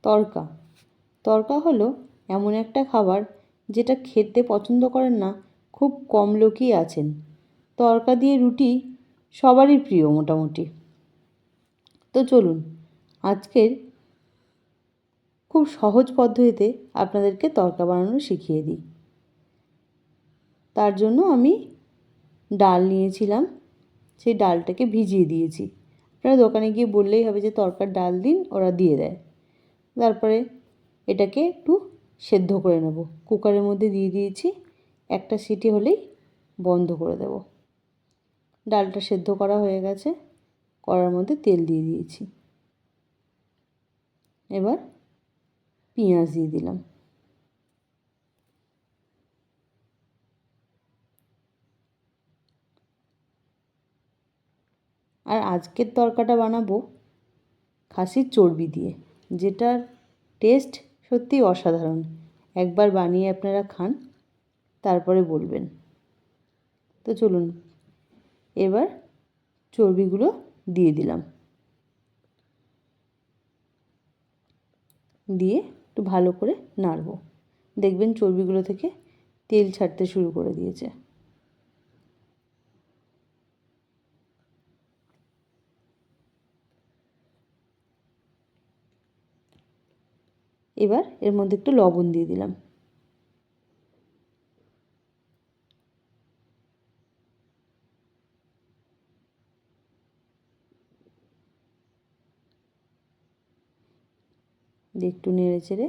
তড়কা। তড়কা হলো এমন একটা খাবার যেটা খেতে পছন্দ করেন না খুব কম লোকই আছেন। তড়কা দিয়ে রুটি সবারই প্রিয় মোটামুটি। তো চলুন আজকের খুব সহজ পদ্ধতিতে আপনাদেরকে তড়কা বানানো শিখিয়ে দিই। তার জন্য আমি ডাল নিয়েছিলাম, সেই ডালটাকে ভিজিয়ে দিয়েছি। আপনারা দোকানে গিয়ে বললেই হবে যে তড়কার ডাল দিন, ওরা দিয়ে দেয়। তারপরে এটাকে একটু সেদ্ধ করে নেব। কুকারের মধ্যে দিয়ে দিয়েছি, একটা সিটি হলেই বন্ধ করে দেব। ডালটা সেদ্ধ করা হয়ে গেছে, কড়ার মধ্যে তেল দিয়ে দিয়েছি। এবার পেঁয়াজ দিয়ে দিলাম। আর আজকের তড়কাটা বানাবো খাসির চর্বি দিয়ে, যেটার টেস্ট সত্যিই অসাধারণ। একবার বানিয়ে আপনারা খান, তারপরে বলবেন। তো চলুন এবার চর্বিগুলো দিয়ে দিলাম, দিয়ে একটু ভালো করে নাড়ব। দেখবেন চর্বিগুলো থেকে তেল ছাড়তে শুরু করে দিয়েছে। এবার এর মধ্যে একটু লবণ দিয়ে দিলাম। দিয়ে একটু নেড়ে চেড়ে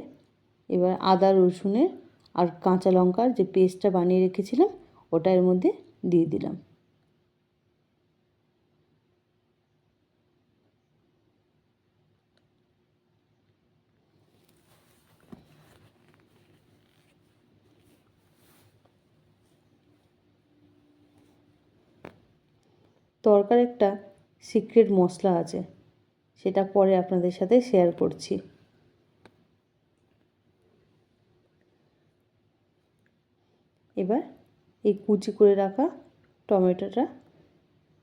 এবার আদা রসুনের আর কাঁচা লঙ্কার যে পেস্টটা বানিয়ে রেখেছিলাম ওটা এর মধ্যে দিয়ে দিলাম। তড়কার একটা সিক্রেট মশলা আছে, সেটা পরে আপনাদের সাথে শেয়ার করছি। এবার এই কুচি করে রাখা টমেটোটা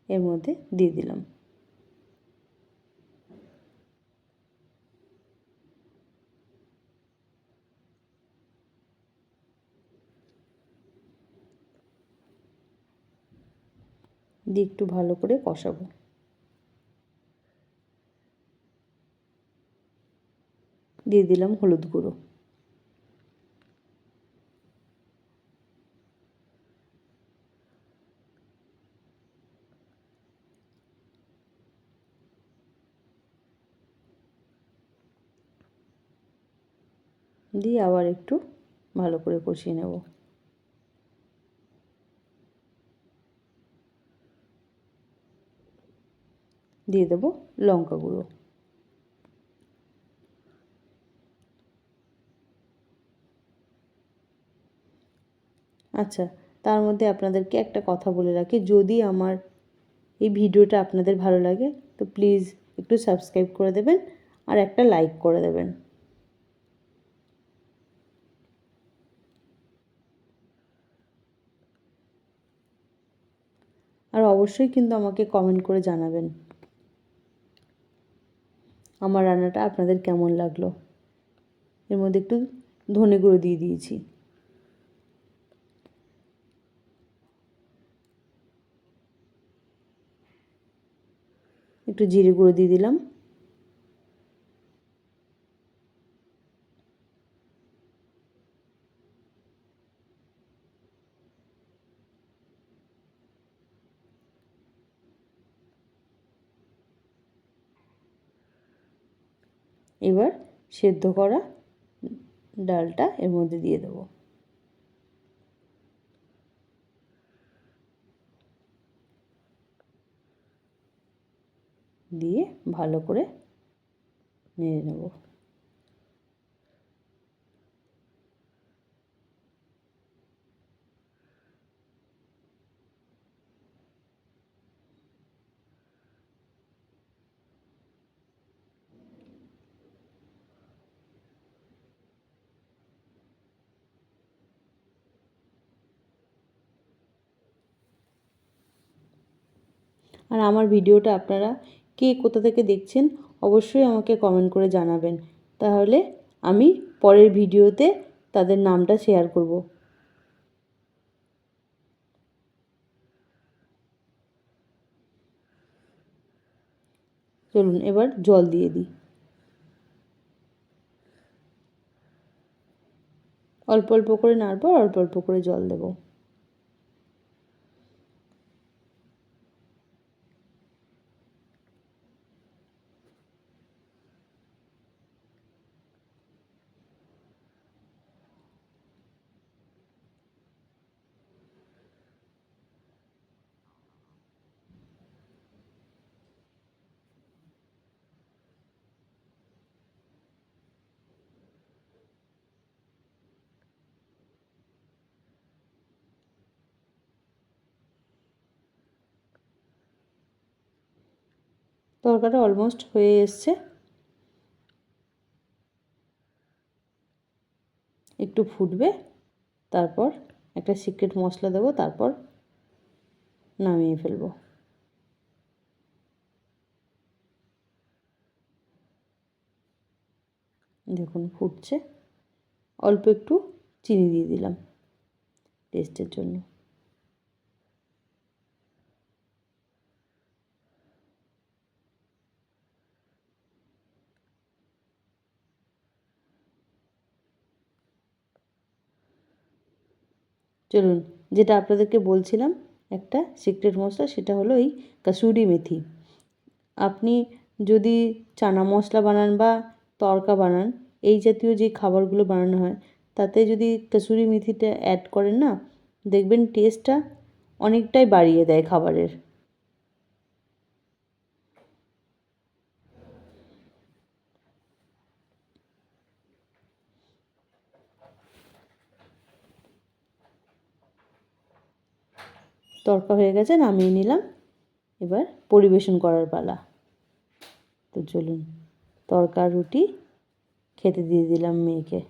এর মধ্যে দিয়ে দিলাম। দিয়ে একটু ভালো করে কষাবো। দিয়ে দিলাম হলুদ গুঁড়ো। দিয়ে আবার একটু ভালো করে কষিয়ে নেব। দিয়ে দেবো লঙ্কা গুঁড়ো। আচ্ছা, তার মধ্যে আপনাদেরকে একটা কথা বলে রাখি, যদি আমার এই ভিডিওটা আপনাদের ভালো লাগে তো প্লিজ একটু সাবস্ক্রাইব করে দেবেন আর একটা লাইক করে দেবেন। আর অবশ্যই কিন্তু আমাকে কমেন্ট করে জানাবেন আমার রান্নাটা আপনাদের কেমন লাগলো। এর মধ্যে একটু ধনে গুঁড়ো দিয়ে দিয়েছি। একটু জিরে গুঁড়ো দিয়ে দিলাম। এবার সেদ্ধ করা ডালটা এর মধ্যে দিয়ে দেবো। দিয়ে ভালো করে নেড়ে নেব। আর আমার ভিডিওটা আপনারা কে কোথা থেকে দেখছেন অবশ্যই আমাকে কমেন্ট করে জানাবেন। তাহলে আমি পরের ভিডিওতে তাদের নামটা শেয়ার করব। চলুন এবার জল দিয়ে দিই। অল্প অল্প করে নাড়বো, অল্প অল্প করে জল দেবো। তরকারিটা অলমোস্ট হয়ে এসছে। একটু ফুটবে, তারপর একটা সিক্রেট মশলা দেবো, তারপর নামিয়ে ফেলবো। দেখুন ফুটছে, অল্প একটু চিনি দিয়ে দিলাম টেস্টের জন্য। চলুন, যেটা আপনাদেরকে বলছিলাম একটা সিক্রেট মশলা, সেটা হলো এই কাসুরি মেথি। আপনি যদি চানা মশলা বানান বা তড়কা বানান, এই জাতীয় যে খাবারগুলো বানানো হয়, তাতে যদি কাসুরি মেথিটা অ্যাড করেন না, দেখবেন টেস্টটা অনেকটাই বাড়িয়ে দেয় খাবারের। তড়কা হয়ে গেছে, নামিয়ে নিলাম। এবার পরিবেশন করার পালা। তো চলুন, তড়কা রুটি খেতে দিয়ে দিলাম মেয়েকে।